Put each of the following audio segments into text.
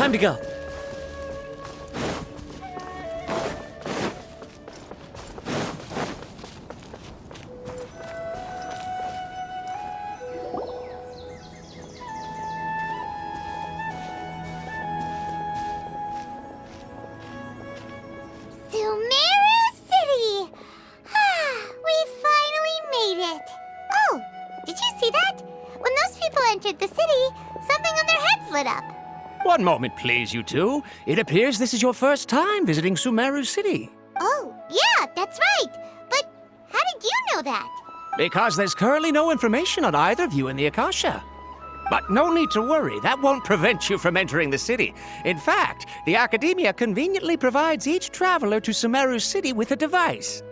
time to go. Sumeru City! We finally made it! Oh, did you see that? When those people entered the city, something on their heads lit up. One moment, please, you two. It appears this is your first time visiting Sumeru City. Oh, yeah, that's right. But how did you know that? Because there's currently no information on either of you in the Akasha. But no need to worry, that won't prevent you from entering the city. In fact, the Academia conveniently provides each traveler to Sumeru City with a device.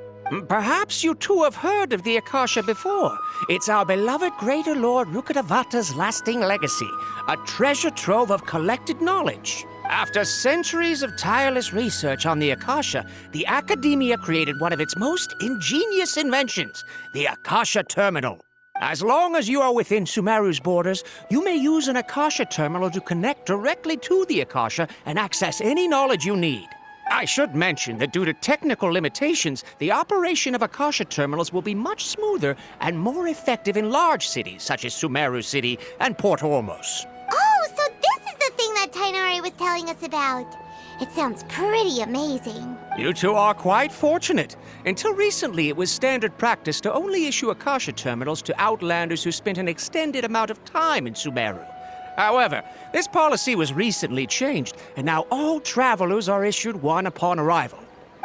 Perhaps you two have heard of the Akasha before. It's our beloved Greater Lord Rukkhadevata's lasting legacy, a treasure trove of collected knowledge. After centuries of tireless research on the Akasha, the Academia created one of its most ingenious inventions, the Akasha Terminal. As long as you are within Sumeru's borders, you may use an Akasha terminal to connect directly to the Akasha and access any knowledge you need. I should mention that due to technical limitations, the operation of Akasha terminals will be much smoother and more effective in large cities such as Sumeru City and Port Ormos. Oh, so this is the thing that Tainari was telling us about. It sounds pretty amazing. You two are quite fortunate. Until recently, it was standard practice to only issue Akasha terminals to outlanders who spent an extended amount of time in Sumeru. However, this policy was recently changed, and now all travelers are issued one upon arrival.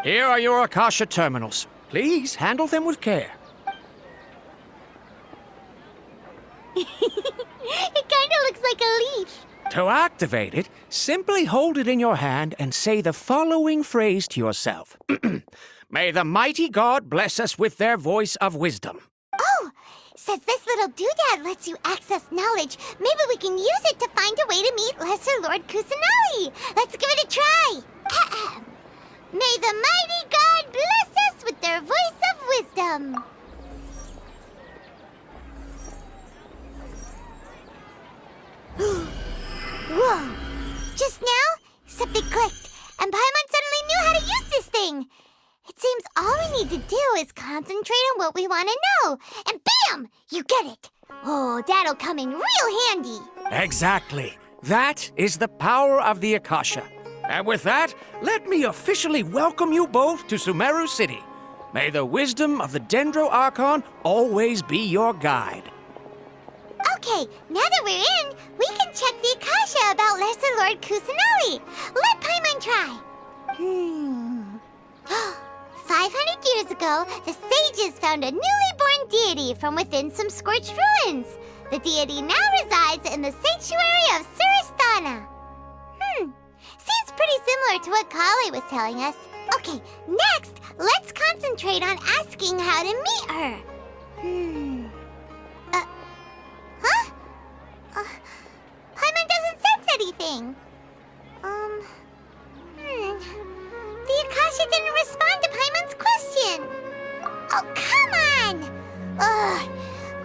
Here are your Akasha terminals. Please handle them with care. It kind of looks like a leaf. To activate it, simply hold it in your hand and say the following phrase to yourself. May the mighty God bless us with their voice of wisdom. Oh, since this little doodad lets you access knowledge, maybe we can use it to find a way to meet Lesser Lord Kusanali. Let's give it a try. Ahem. May the mighty God bless us with their voice of wisdom. Whoa! Just now, something clicked, and Paimon suddenly knew how to use this thing. It seems all we need to do is concentrate on what we want to know, and bam! You get it. Oh, that'll come in real handy. Exactly. That is the power of the Akasha. And with that, let me officially welcome you both to Sumeru City. May the wisdom of the Dendro Archon always be your guide. Okay, now that we're in, we can check the Akasha about Lesser Lord Kusanali. Let Paimon try. 500 years ago, the sages found a newly born deity from within some scorched ruins. The deity now resides in the sanctuary of Suristana. Seems pretty similar to what Kali was telling us. Okay, next, let's concentrate on asking how to meet her. Paimon doesn't sense anything. The Akasha didn't respond to Paimon's question. Oh, come on! Ugh.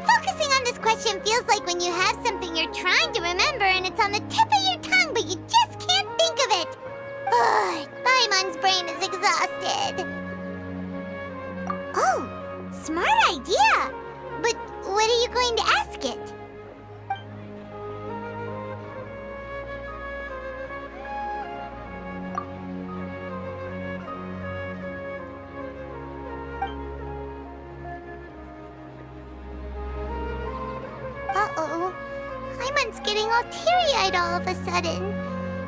Focusing on this question feels like when you have something you're trying to remember and it's on the tip of your tongue, but you just can't think of it. Ugh. Paimon's brain is exhausted. Oh, smart idea. But what are you going to ask it? Uh-oh. Paimon's getting all teary-eyed all of a sudden.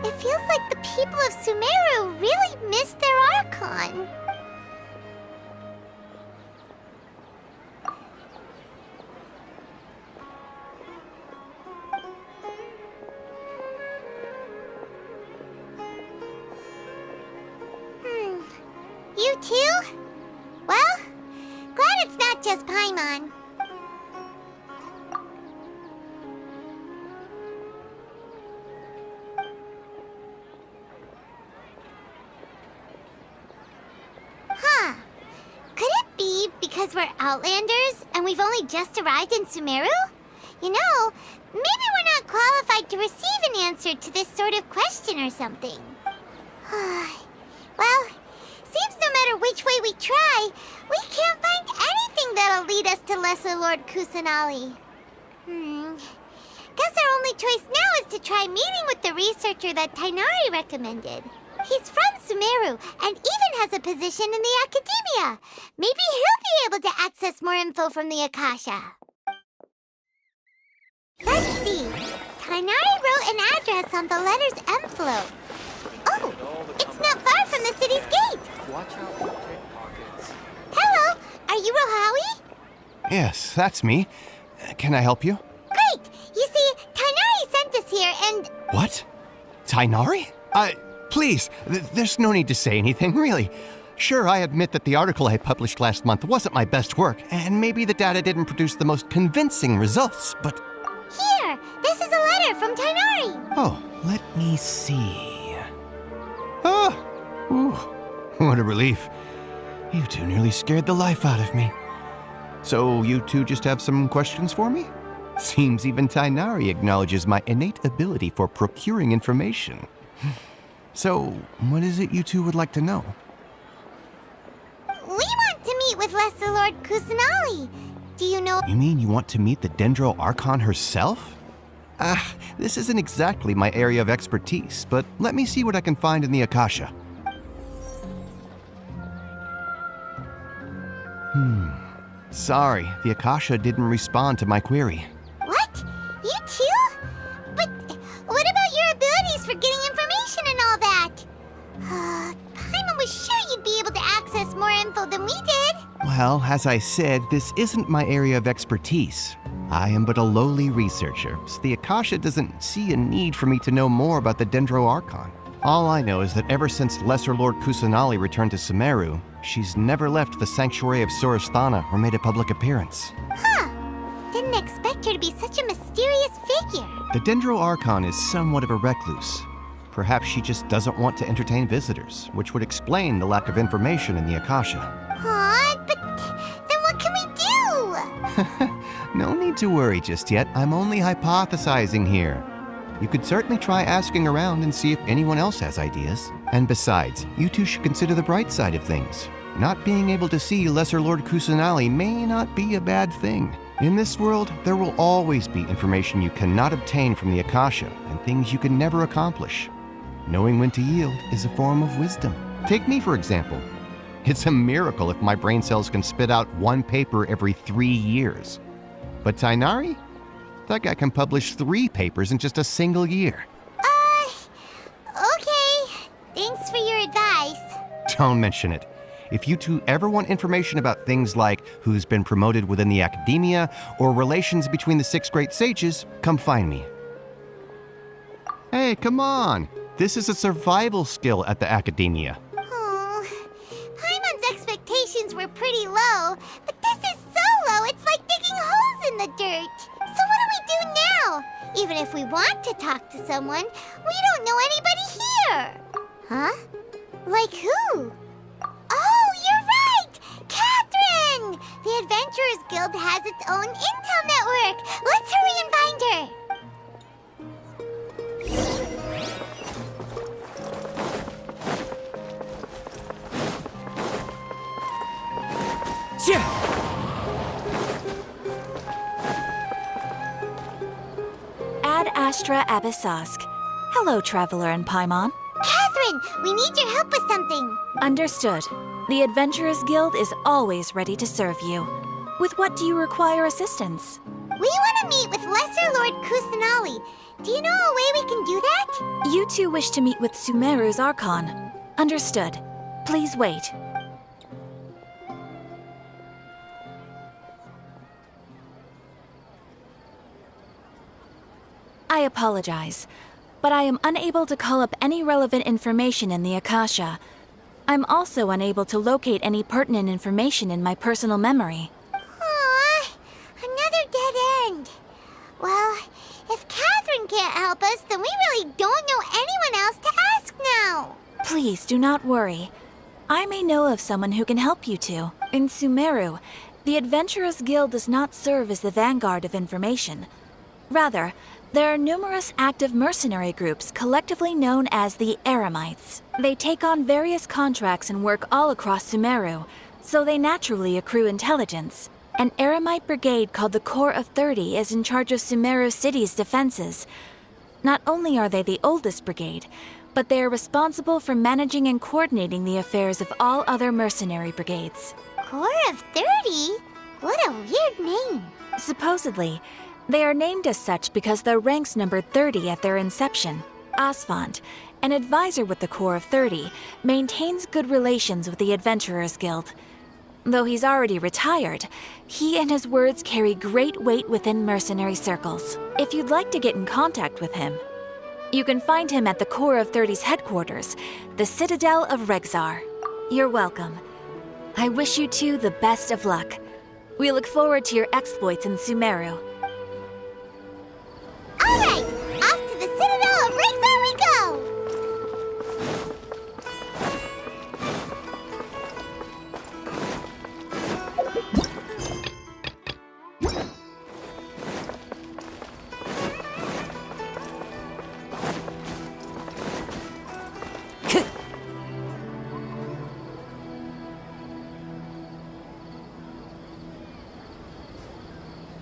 It feels like the people of Sumeru really missed their Archon. You too? Well, glad it's not just Paimon. Could it be because we're Outlanders and we've only just arrived in Sumeru? You know, maybe we're not qualified to receive an answer to this sort of question or something. Well, seems no matter which way we try, we can't find anything that'll lead us to Lesser Lord Kusanali. Guess our only choice now is to try meeting with the researcher that Tainari recommended. He's from Sumeru and even has a position in the academia. Maybe he'll be able to access more info from the Akasha. Let's see. Tainari wrote an address on the letter's envelope. Oh, it's not far from the city's gate. Watch out for pickpockets. Hello, are you Rohawi? Yes, that's me. Can I help you? Great! You see, Tainari sent us here and... What? Tainari? Please, there's no need to say anything, really. Sure, I admit that the article I published last month wasn't my best work, and maybe the data didn't produce the most convincing results, but... Here! This is a letter from Tainari! Oh, let me see... Oh! Ooh, what a relief. You two nearly scared the life out of me. So you two just have some questions for me? Seems even Tainari acknowledges my innate ability for procuring information. So, what is it you two would like to know? We want to meet with Lesser Lord Kusanali. Do you know... You mean you want to meet the Dendro Archon herself? This isn't exactly my area of expertise, but let me see what I can find in the Akasha. Sorry, the Akasha didn't respond to my query. What? You too? But what about your abilities for getting information and all that? Paimon was sure you'd be able to access more info than we did. Well, as I said, this isn't my area of expertise. I am but a lowly researcher, so the Akasha doesn't see a need for me to know more about the Dendro Archon. All I know is that ever since Lesser Lord Kusanali returned to Sumeru, she's never left the Sanctuary of Surasthana or made a public appearance. Didn't expect her to be such a mysterious figure. The Dendro Archon is somewhat of a recluse. Perhaps she just doesn't want to entertain visitors, which would explain the lack of information in the Akasha. But then what can we do? No need to worry just yet. I'm only hypothesizing here. You could certainly try asking around and see if anyone else has ideas. And besides, you two should consider the bright side of things. Not being able to see Lesser Lord Kusanali may not be a bad thing. In this world, there will always be information you cannot obtain from the Akasha and things you can never accomplish. Knowing when to yield is a form of wisdom. Take me, for example. It's a miracle if my brain cells can spit out one paper every 3 years. But Tainari? That guy can publish 3 papers in just a single year. Okay. Thanks for your advice. Don't mention it. If you two ever want information about things like who's been promoted within the academia or relations between the 6 great sages, come find me. Hey, come on. This is a survival skill at the academia. Paimon's expectations were pretty low, but this is so low it's like digging holes in the dirt. So what do we do now? Even if we want to talk to someone, we don't know anybody here. Huh? Like who? Oh, you're right! Catherine! The Adventurers Guild has its own intel network. Let's hurry and find her. Ad Astra Abyssosk. Hello, Traveler and Paimon. Catherine, we need your help with something. Understood. The Adventurers Guild is always ready to serve you. With what do you require assistance? We want to meet with Lesser Lord Kusanali. Do you know a way we can do that? You two wish to meet with Sumeru's Archon. Understood. Please wait. I apologize, but I am unable to call up any relevant information in the Akasha. I'm also unable to locate any pertinent information in my personal memory. Aww, another dead end. Well, if Catherine can't help us, then we really don't know anyone else to ask now. Please do not worry. I may know of someone who can help you two. In Sumeru, the Adventurers Guild does not serve as the vanguard of information. Rather, There are numerous active mercenary groups collectively known as the Eremites. They take on various contracts and work all across Sumeru, so they naturally accrue intelligence. An Eremite brigade called the Corps of 30 is in charge of Sumeru City's defenses. Not only are they the oldest brigade, but they are responsible for managing and coordinating the affairs of all other mercenary brigades. Corps of 30? What a weird name. Supposedly, they are named as such because their ranks numbered 30 at their inception. Asfand, an advisor with the Corps of 30, maintains good relations with the Adventurers Guild. Though he's already retired, he and his words carry great weight within mercenary circles. If you'd like to get in contact with him, you can find him at the Corps of 30's headquarters, the Citadel of Rexar. You're welcome. I wish you two the best of luck. We look forward to your exploits in Sumeru. All right, off to the Citadel of Rexar we go!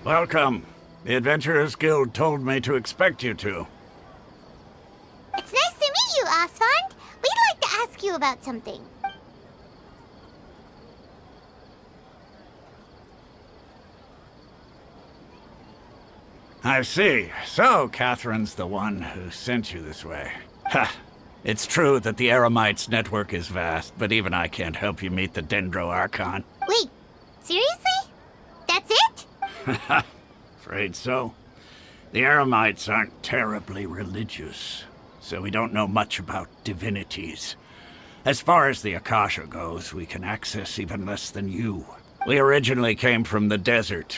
Welcome. The Adventurers Guild told me to expect you two. It's nice to meet you, Asfand. We'd like to ask you about something. I see. So, Catherine's the one who sent you this way. Ha! It's true that the Eremites' network is vast, but even I can't help you meet the Dendro Archon. Wait, seriously? That's it? Afraid so. The Eremites aren't terribly religious, so we don't know much about divinities. As far as the Akasha goes, we can access even less than you. We originally came from the desert.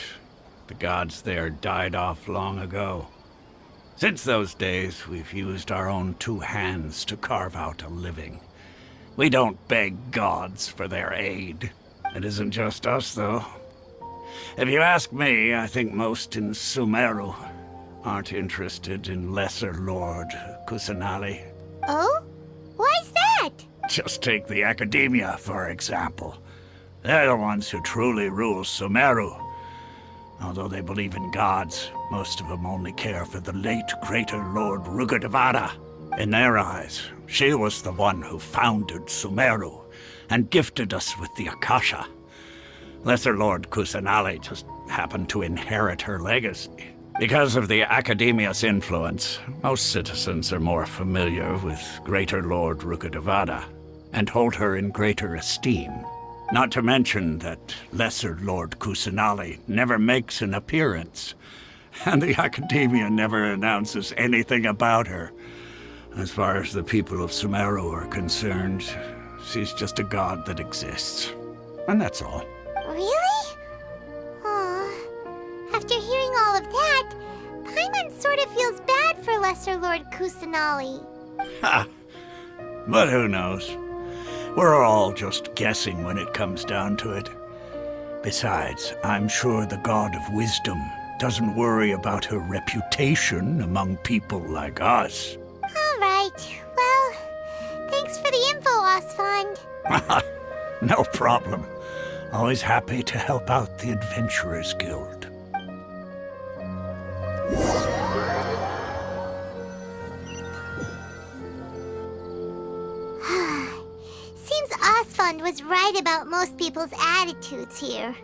The gods there died off long ago. Since those days, we've used our own two hands to carve out a living. We don't beg gods for their aid. It isn't just us, though. If you ask me, I think most in Sumeru aren't interested in Lesser Lord Kusanali. Oh? Why's that? Just take the Academia, for example. They're the ones who truly rule Sumeru. Although they believe in gods, most of them only care for the late Greater Lord Rugudevada. In their eyes, she was the one who founded Sumeru and gifted us with the Akasha. Lesser Lord Kusanali just happened to inherit her legacy. Because of the Academia's influence, most citizens are more familiar with Greater Lord Rugudevada and hold her in greater esteem. Not to mention that Lesser Lord Kusanali never makes an appearance, and the Academia never announces anything about her. As far as the people of Sumeru are concerned, she's just a god that exists. And that's all. Really? Aw. After hearing all of that, Paimon sort of feels bad for Lesser Lord Kusanali. Ha! But who knows? We're all just guessing when it comes down to it. Besides, I'm sure the God of Wisdom doesn't worry about her reputation among people like us. All right. Well, thanks for the info, Asfand. No problem. Always happy to help out the Adventurers Guild. Seems Asfand was right about most people's attitudes here.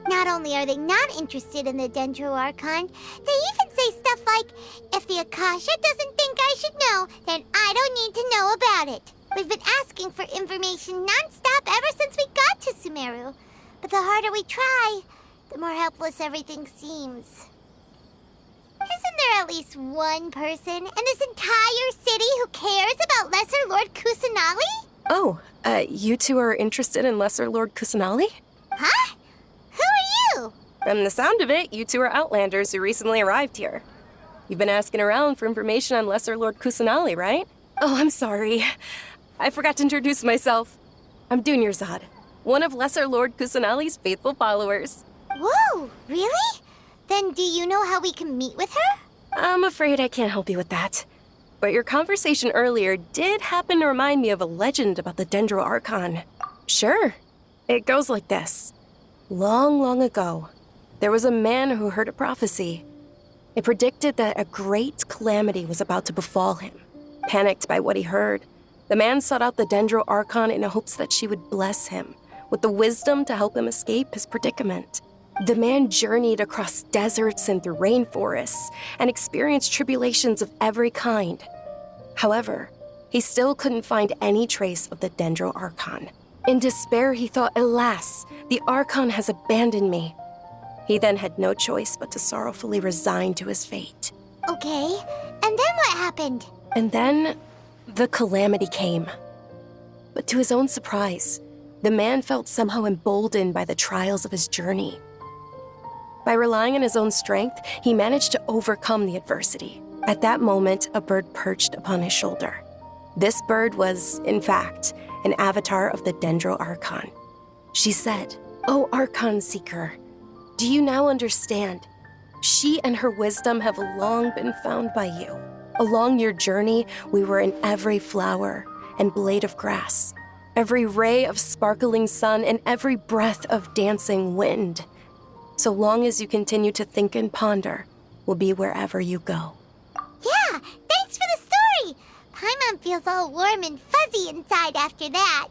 Not only are they not interested in the Dendro Archon, they even say stuff like, if the Akasha doesn't think I should know, then I don't need to know about it. We've been asking for information non-stop ever since we got to Sumeru. But the harder we try, the more helpless everything seems. Isn't there at least one person in this entire city who cares about Lesser Lord Kusanali? Oh, you two are interested in Lesser Lord Kusanali? Huh? Who are you? From the sound of it, you two are Outlanders who recently arrived here. You've been asking around for information on Lesser Lord Kusanali, right? Oh, I'm sorry. I forgot to introduce myself. I'm Dunyarzad, one of Lesser Lord Kusanali's faithful followers. Whoa, really? Then do you know how we can meet with her? I'm afraid I can't help you with that. But your conversation earlier did happen to remind me of a legend about the Dendro Archon. Sure. It goes like this. Long, long ago, there was a man who heard a prophecy. It predicted that a great calamity was about to befall him. Panicked by what he heard, the man sought out the Dendro Archon in hopes that she would bless him with the wisdom to help him escape his predicament. The man journeyed across deserts and through rainforests and experienced tribulations of every kind. However, he still couldn't find any trace of the Dendro Archon. In despair, he thought, alas, the Archon has abandoned me. He then had no choice but to sorrowfully resign to his fate. Okay, and then what happened? And then, the calamity came. But to his own surprise, the man felt somehow emboldened by the trials of his journey. By relying on his own strength, he managed to overcome the adversity. At that moment, a bird perched upon his shoulder. This bird was, in fact, an avatar of the Dendro Archon. She said, "O Archon Seeker, do you now understand? She and her wisdom have long been found by you. Along your journey, we were in every flower and blade of grass, every ray of sparkling sun, and every breath of dancing wind. So long as you continue to think and ponder, we'll be wherever you go." Yeah, thanks for the story! Paimon feels all warm and fuzzy inside after that.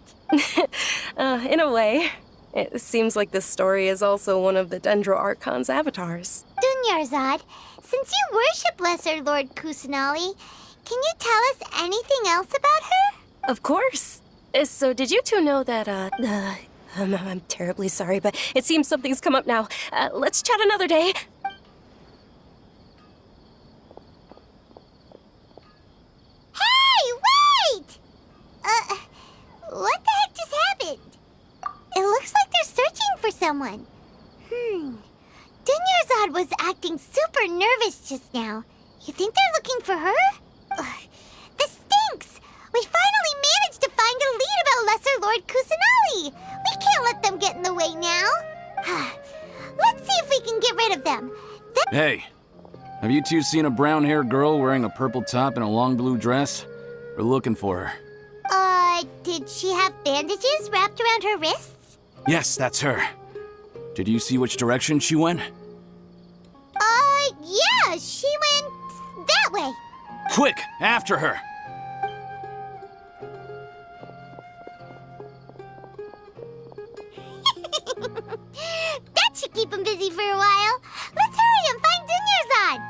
In a way. It seems like this story is also one of the Dendro Archon's avatars. Dunyarzad, since you worship Lesser Lord Kusanali, can you tell us anything else about her? Of course. So did you two know that, I'm terribly sorry, but it seems something's come up now. Let's chat another day. Hey, wait! What the heck just happened? It looks like they're searching for someone. Dunyarzad was acting super nervous just now. You think they're looking for her? This stinks! We finally managed to find a lead about Lesser Lord Kusanali! We can't let them get in the way now. Let's see if we can get rid of them. Hey, have you two seen a brown-haired girl wearing a purple top and a long blue dress? We're looking for her. Did she have bandages wrapped around her wrists? Yes, that's her. Did you see which direction she went? Yeah, she went that way. Quick, after her! That should keep him busy for a while. Let's hurry and find Dunyarzad.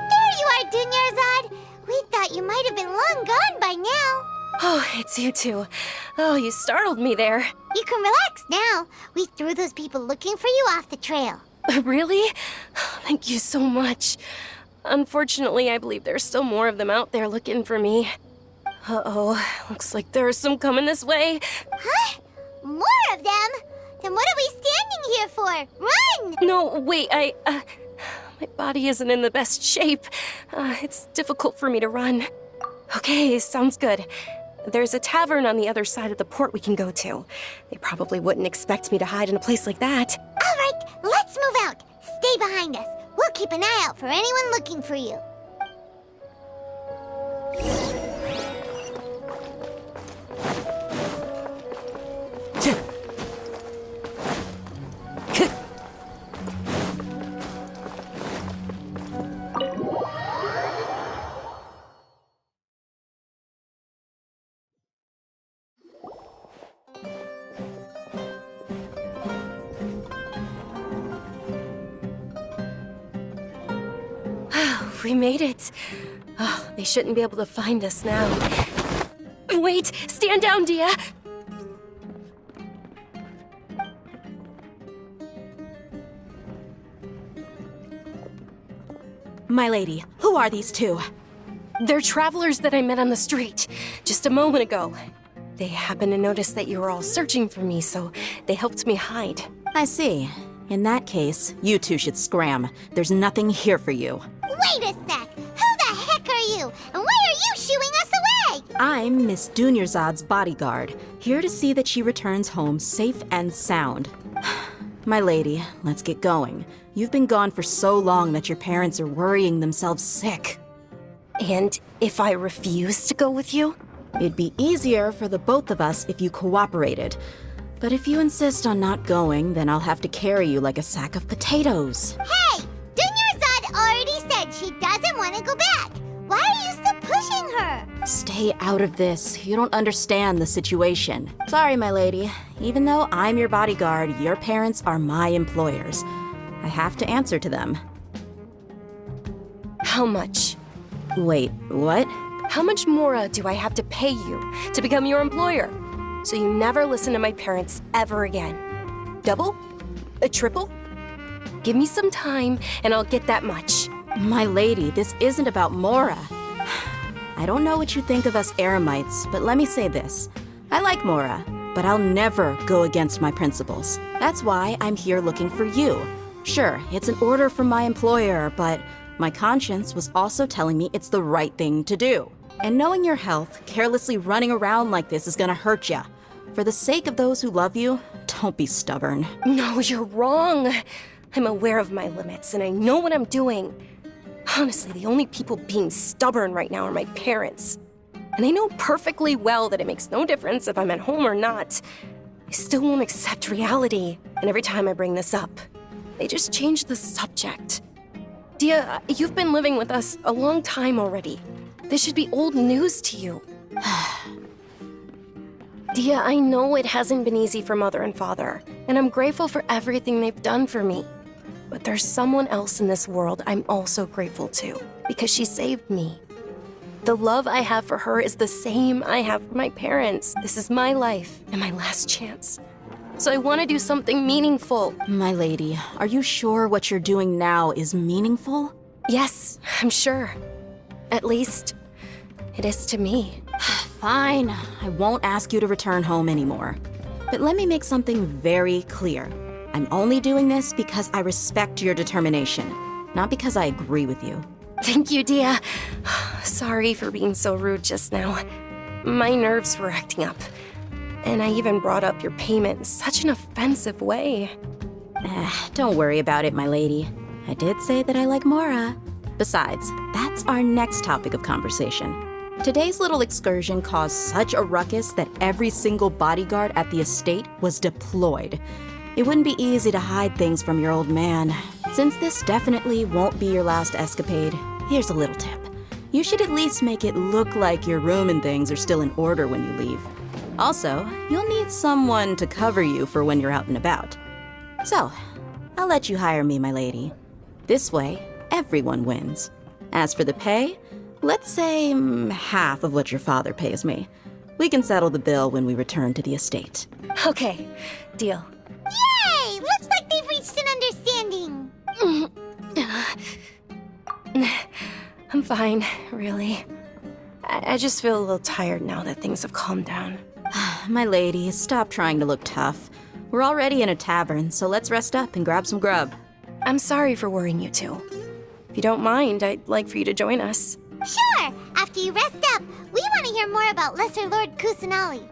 There you are, Dunyarzad. We thought you might have been long gone by now. Oh, it's you two. Oh, you startled me there. You can relax now. We threw those people looking for you off the trail. Really? Thank you so much. Unfortunately, I believe there's still more of them out there looking for me. Uh-oh, looks like there's some coming this way. Huh? More of them? Then what are we standing here for? Run! No, wait, my body isn't in the best shape. It's difficult for me to run. Okay, sounds good. There's a tavern on the other side of the port we can go to. They probably wouldn't expect me to hide in a place like that. All right, let's move out. Stay behind us. We'll keep an eye out for anyone looking for you. We made it. Oh, they shouldn't be able to find us now. Wait! Stand down, Dia! My lady, who are these two? They're travelers that I met on the street just a moment ago. They happened to notice that you were all searching for me, so they helped me hide. I see. In that case, you two should scram. There's nothing here for you. Wait a sec! Who the heck are you? And why are you shooing us away? I'm Miss Dunyarzad's bodyguard, here to see that she returns home safe and sound. My lady, let's get going. You've been gone for so long that your parents are worrying themselves sick. And if I refuse to go with you? It'd be easier for the both of us if you cooperated. But if you insist on not going, then I'll have to carry you like a sack of potatoes. Hey! Dunyarzad already said she doesn't want to go back. Why are you still pushing her? Stay out of this. You don't understand the situation. Sorry, my lady. Even though I'm your bodyguard, your parents are my employers. I have to answer to them. How much? Wait, what? How much more do I have to pay you to become your employer? So you never listen to my parents ever again. Double? A triple? Give me some time and I'll get that much. My lady, this isn't about Mora. I don't know what you think of us Eremites, but let me say this. I like Mora, but I'll never go against my principles. That's why I'm here looking for you. Sure, it's an order from my employer, but my conscience was also telling me it's the right thing to do. And knowing your health, carelessly running around like this is gonna hurt ya. For the sake of those who love you, don't be stubborn. No, you're wrong. I'm aware of my limits and I know what I'm doing. Honestly, the only people being stubborn right now are my parents. And I know perfectly well that it makes no difference if I'm at home or not. I still won't accept reality. And every time I bring this up, they just change the subject. Dia, you've been living with us a long time already. This should be old news to you. Dia, I know it hasn't been easy for Mother and Father, and I'm grateful for everything they've done for me. But there's someone else in this world I'm also grateful to, because she saved me. The love I have for her is the same I have for my parents. This is my life and my last chance. So I want to do something meaningful. My lady, are you sure what you're doing now is meaningful? Yes, I'm sure. At least, it is to me. Fine, I won't ask you to return home anymore. But let me make something very clear. I'm only doing this because I respect your determination, not because I agree with you. Thank you, Dia. Sorry for being so rude just now. My nerves were acting up. And I even brought up your payment in such an offensive way. Don't worry about it, my lady. I did say that I like Mora. Besides, that's our next topic of conversation. Today's little excursion caused such a ruckus that every single bodyguard at the estate was deployed. It wouldn't be easy to hide things from your old man. Since this definitely won't be your last escapade, here's a little tip. You should at least make it look like your room and things are still in order when you leave. Also, you'll need someone to cover you for when you're out and about. So, I'll let you hire me, my lady. This way, everyone wins. As for the pay, let's say half of what your father pays me. We can settle the bill when we return to the estate. Okay, deal. Yay! Looks like they've reached an understanding. I'm fine, really. I just feel a little tired now that things have calmed down. My lady, stop trying to look tough. We're already in a tavern, so let's rest up and grab some grub. I'm sorry for worrying you two. If you don't mind, I'd like for you to join us. Sure! After you rest up, we want to hear more about Lesser Lord Kusanali.